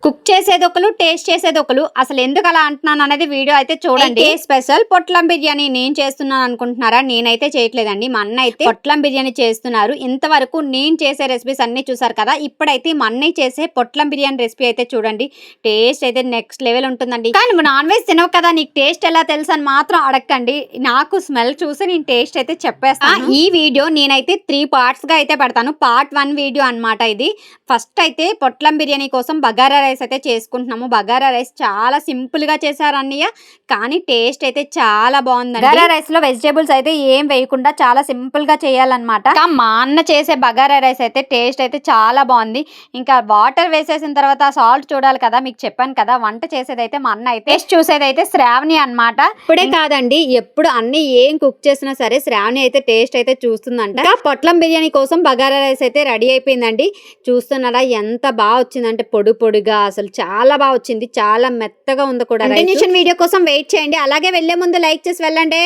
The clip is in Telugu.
కుక్ చేసేది ఒకరు, టేస్ట్ చేసేది ఒకరు. అసలు ఎందుకు అలా అంటున్నాను అనేది వీడియో అయితే చూడండి. స్పెషల్ పొట్లం బిర్యానీ నేను చేస్తున్నాను అనుకుంటున్నారా? నేనైతే చేయట్లేదండి. మా అన్న అయితే పొట్లం బిర్యానీ చేస్తున్నారు. ఇంతవరకు నేను చేసే రెసిపీస్ అన్ని చూసారు కదా. ఇప్పుడైతే మా అన్నయ్య చేసే పొట్లం బిర్యానీ రెసిపీ అయితే చూడండి. టేస్ట్ అయితే నెక్స్ట్ లెవెల్ ఉంటుందండి. కానీ నువ్వు నాన్ వెజ్ తినవు కదా, నీకు టేస్ట్ ఎలా తెలుసు అని మాత్రం అడగండి. నాకు స్మెల్ చూసి నేను టేస్ట్ అయితే చెప్పేస్తాను. ఈ వీడియో నేనైతే 3 parts గా అయితే పెడతాను. పార్ట్ 1 వీడియో అన్నమాట ఇది. ఫస్ట్ అయితే పొట్లం బిర్యానీ కోసం బగారా రైస్ అయితే చేసుకుంటున్నాము. బగారా రైస్ చాలా సింపుల్ గా చేశారు అన్నయ్య, కానీ టేస్ట్ అయితే చాలా బాగుందండి. బగారా రైస్ లో వెజిటేబుల్స్ అయితే ఏం వేయకుండా చాలా సింపుల్ గా చేయాలన్నమాట. మా అన్న చేసే బగారా రైస్ అయితే టేస్ట్ అయితే చాలా బాగుంది. ఇంకా వాటర్ వేసేసిన తర్వాత సాల్ట్ చూడాలి కదా, మీకు చెప్పాను కదా. వంట చేసేది అయితే మా అన్న అయితే, టేస్ట్ చూసేది అయితే శ్రావణి అన్నమాట. ఇప్పుడే కాదండి, ఎప్పుడు అన్ని ఏం కుక్ చేసినా సరే శ్రావణి అయితే టేస్ట్ అయితే చూస్తుందంట. పొట్లం బిర్యానీ కోసం బగారా రైస్ అయితే రెడీ అయిపోయిందండి. చూస్తున్నారా ఎంత బాగా వచ్చిందంటే, పొడి పొడిగా అసలు చాలా బాగా వచ్చింది. చాలా మెత్తగా ఉంది కూడా. కంటిన్యూషన్ వీడియో కోసం వెయిట్ చేయండి. అలాగే వెళ్లే ముందు లైక్ చేసి వెళ్ళండి.